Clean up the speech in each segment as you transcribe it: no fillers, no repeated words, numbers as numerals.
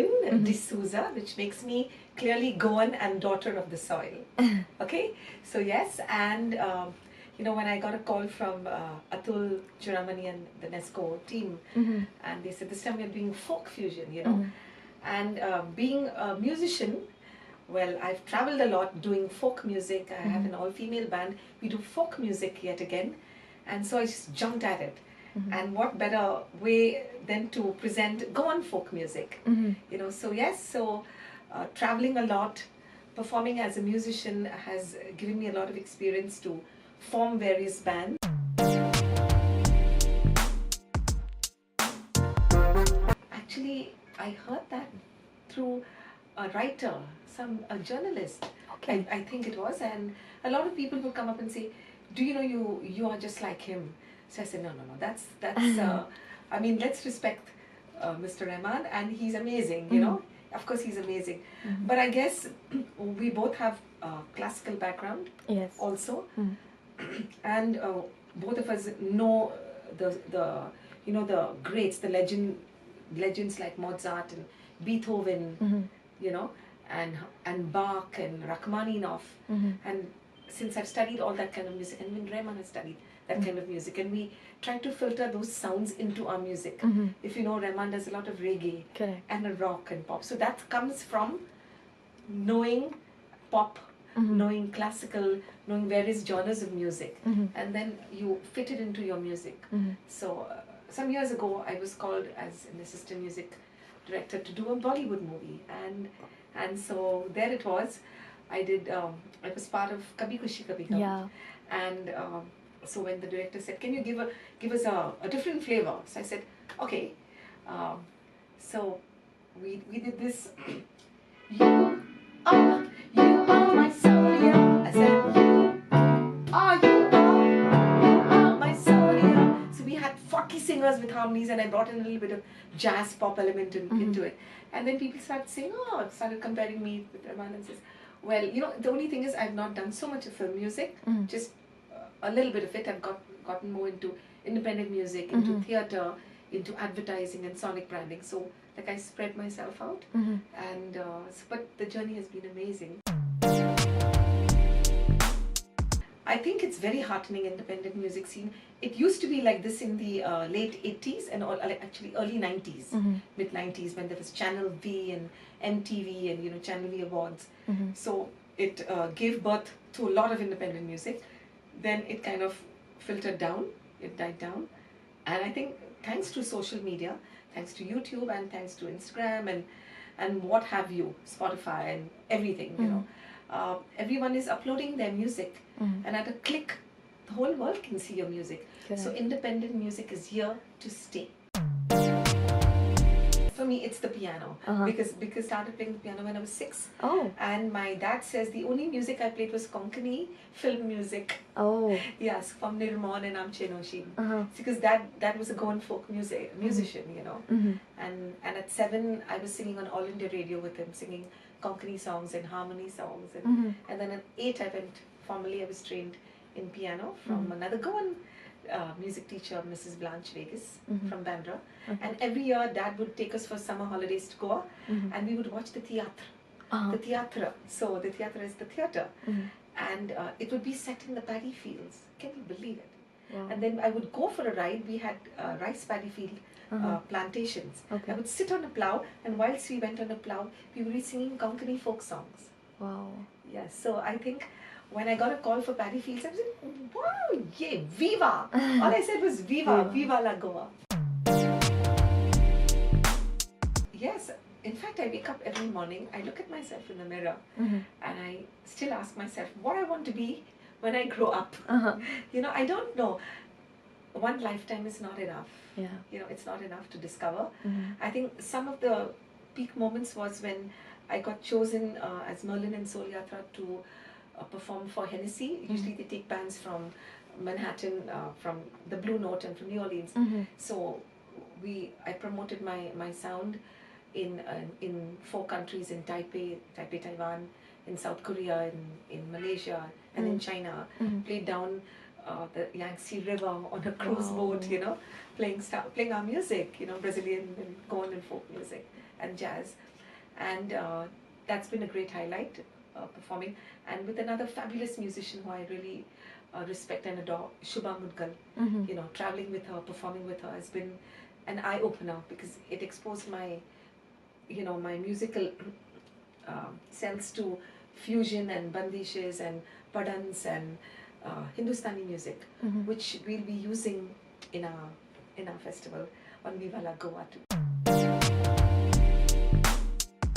Merlin D'souza, which makes me clearly Goan and daughter of the soil. Okay, so yes, and when I got a call from Atul Churamani and the Nesco team, and they said this time we're doing folk fusion, and being a musician, well, I've traveled a lot doing folk music. I have an all-female band. We do folk music yet again, and so I just jumped at it. And what better way than to present Goan folk music? So yes, so traveling a lot, performing as a musician has given me a lot of experience to form various bands. Actually, I heard that through a writer, a journalist. Okay. I think it was, and a lot of people would come up and say, "Do you know you are just like him?" So I said, no, that's I mean, let's respect Mr. Rahman, and he's amazing, Of course, he's amazing. But I guess we both have classical background, Yes. also, and both of us know the greats, the legends like Mozart and Beethoven, and Bach and Rachmaninoff, and since I've studied all that kind of music, and when Rahman has studied that kind of music, and we try to filter those sounds into our music. If you know, Rahman does a lot of reggae. Correct. And a rock and pop. So that comes from knowing pop, knowing classical, knowing various genres of music, and then you fit it into your music. So some years ago, I was called as an assistant music director to do a Bollywood movie, and so there it was. I was part of Kabhi Khushi Kabhi Gum. Yeah. And so when the director said, "Can you give us a different flavor?" So I said, "Okay." So we did this. You are my soul, yeah. I said, you are my soul, yeah. So we had 40 singers with harmonies, and I brought in a little bit of jazz pop element into it. And then people started saying, started comparing me with Rahman, and says, well, the only thing is I've not done so much of film music, just a little bit of it. I've gotten more into independent music, into theatre, into advertising and sonic branding. So like I spread myself out, and but the journey has been amazing. I think it's very heartening, independent music scene. It used to be like this in the late 80s and actually early 90s, mid 90s, when there was Channel V and MTV and Channel V Awards. So it gave birth to a lot of independent music. Then it kind of filtered down, it died down. And I think thanks to social media, thanks to YouTube and thanks to Instagram and what have you, Spotify and everything, everyone is uploading their music, and at a click, the whole world can see your music. Correct. So independent music is here to stay. For me, it's the piano, because I started playing the piano when I was 6. Oh. And my dad says the only music I played was Konkani film music. Oh. Yes, from Nirmon and Amche Noshin. Because that was a Goan folk musician, And at 7, I was singing on All India Radio with him, singing Konkani songs and harmony songs. And then at 8, I was trained in piano from another Goan music teacher, Mrs. Blanche Vegas, from Bandra. And every year Dad would take us for summer holidays to Goa, and we would watch the theatre. The theatre. So the theatre is the theatre. And it would be set in the paddy fields. Can you believe it? Wow. And then I would go for a ride. We had rice paddy field plantations. Okay. I would sit on a plough, and whilst we went on a plough, we would be singing Konkani folk songs. Wow. Yes, so I think when I got a call for paddy fields, I was like, wow, yay, viva! All I said was viva, viva la Goa. Yes, in fact, I wake up every morning, I look at myself in the mirror, and I still ask myself what I want to be when I grow up. I don't know. One lifetime is not enough. Yeah. It's not enough to discover. I think some of the peak moments was when I got chosen as Merlin and Soul Yatra to perform for Hennessy. Usually they take bands from Manhattan, from the Blue Note and from New Orleans. So I promoted my sound in 4 countries, in Taipei, Taiwan, in South Korea, in Malaysia, and in China. Played down the Yangtze River on a cruise boat, playing our music, Brazilian and Goan and folk music and jazz. and that's been a great highlight, performing, and with another fabulous musician who I really respect and adore, Shubha Mudgal. You know, traveling with her, performing with her has been an eye opener because it exposed my, you know, my musical sense to fusion and bandishes and padans and Hindustani music, which we'll be using in our festival on Viva La Goa too.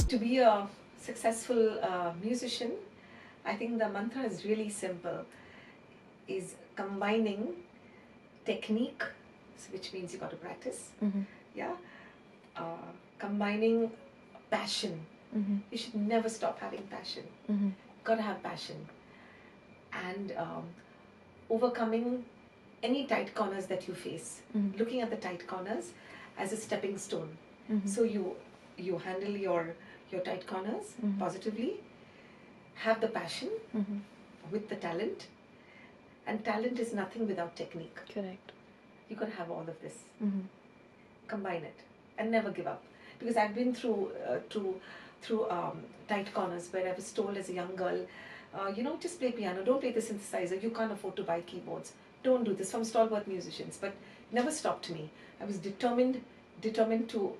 To be a successful musician, I think the mantra is really simple, is combining technique, which means you got to practice, yeah, combining passion. You should never stop having passion. Got to have passion, and overcoming any tight corners that you face, looking at the tight corners as a stepping stone. So you handle your tight corners positively, have the passion with the talent, and talent is nothing without technique. Correct. You got to have all of this. Combine it and never give up, because I've been through tight corners where I was told as a young girl, you know, just play piano, don't play the synthesizer, you can't afford to buy keyboards, don't do this, from stalwart musicians. But never stopped me. I was determined to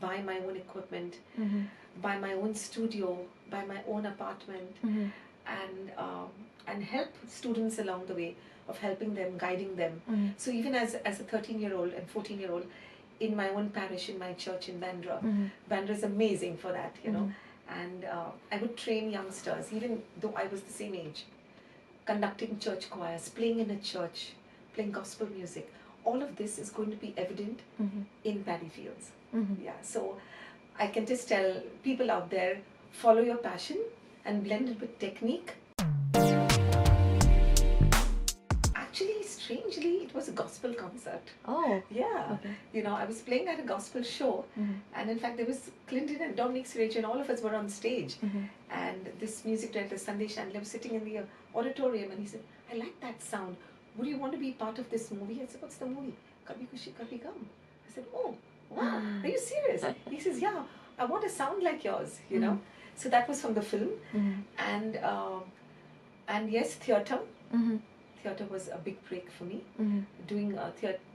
buy my own equipment, buy my own studio, buy my own apartment, and help students along the way, of helping them, guiding them. So even as a 13-year-old and 14-year-old, in my own parish, in my church in Bandra, Bandra is amazing for that, you know. And I would train youngsters, even though I was the same age, conducting church choirs, playing in a church, playing gospel music. All of this is going to be evident in paddy fields. Yeah, so I can just tell people out there, follow your passion and blend it with technique. Actually, strangely, it was a gospel concert. Oh. Yeah. Okay. You know, I was playing at a gospel show, and in fact, there was Clinton and Dominic Suraj, and all of us were on stage. And this music director, Sandesh Chandler, was sitting in the auditorium, and he said, I like that sound. Would you want to be part of this movie? I said, what's the movie? Kabhi Khushi Kabhi Gum. I said, oh, wow, are you serious? He says, yeah, I want a sound like yours, you know. So that was from the film. And yes, theatre. Theatre was a big break for me, doing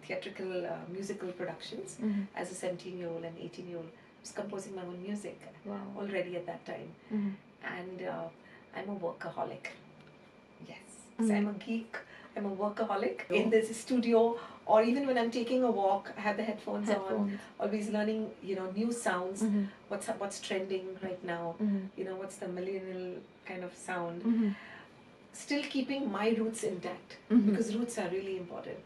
theatrical musical productions as a 17-year-old and 18-year-old. I was composing my own music already at that time. And I'm a workaholic. Yes. So I'm a geek, I'm a workaholic. In this studio, or even when I'm taking a walk, I have the headphones on, always learning, you know, new sounds, what's trending right now, you know, what's the millennial kind of sound. Still keeping my roots intact, because roots are really important.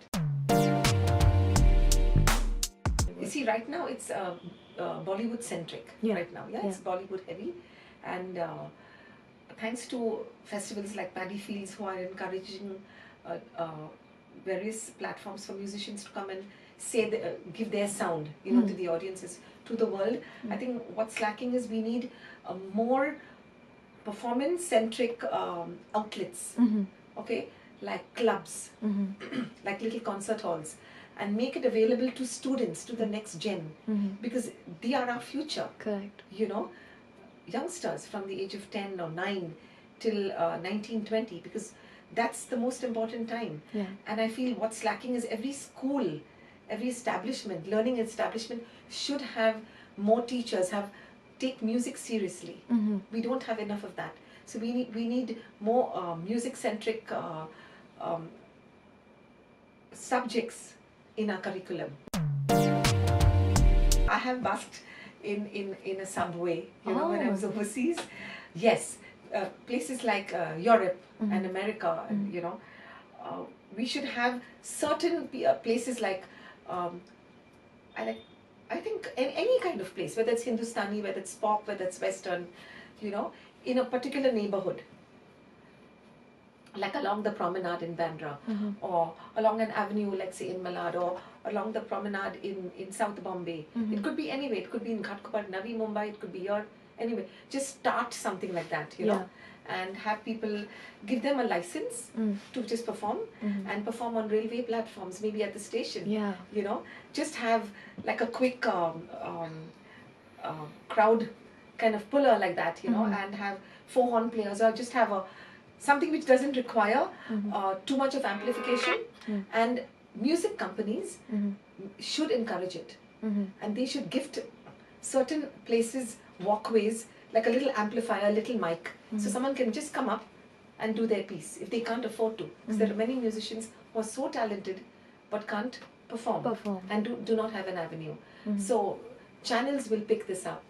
You see, right now it's Bollywood centric. Right now, it's Bollywood heavy, and thanks to festivals like Paddy Fields, who are encouraging various platforms for musicians to come and say give their sound, you know, to the audiences, to the world. I think what's lacking is we need a more performance-centric outlets, okay, like clubs, like little concert halls, and make it available to students, to the next gen, because they are our future. Correct. You know, youngsters from the age of 10 or 9 till 19, 20, because that's the most important time. And I feel what's lacking is every school, every establishment, learning establishment should have more teachers, take music seriously. We don't have enough of that. So we need more music-centric subjects in our curriculum. I have busked in a subway, you know, when I was overseas. Yes, places like Europe and America, and, you know, we should have certain places like I think any kind of place, whether it's Hindustani, whether it's pop, whether it's Western, you know, in a particular neighborhood, like along the promenade in Bandra, or along an avenue, like say in Malad, or along the promenade in South Bombay. It could be anyway. It could be in Ghatkopar, Navi Mumbai. It could be here. Anyway, just start something like that, you know, and have people, give them a license to just perform and perform on railway platforms, maybe at the station. You know, just have like a quick crowd kind of puller like that, you know, and have 4 horn players, or just have something which doesn't require too much of amplification. And music companies should encourage it, and they should gift certain places walkways, like a little amplifier, a little mic, so someone can just come up and do their piece if they can't afford to, because there are many musicians who are so talented but can't perform and do not have an avenue. So channels will pick this up.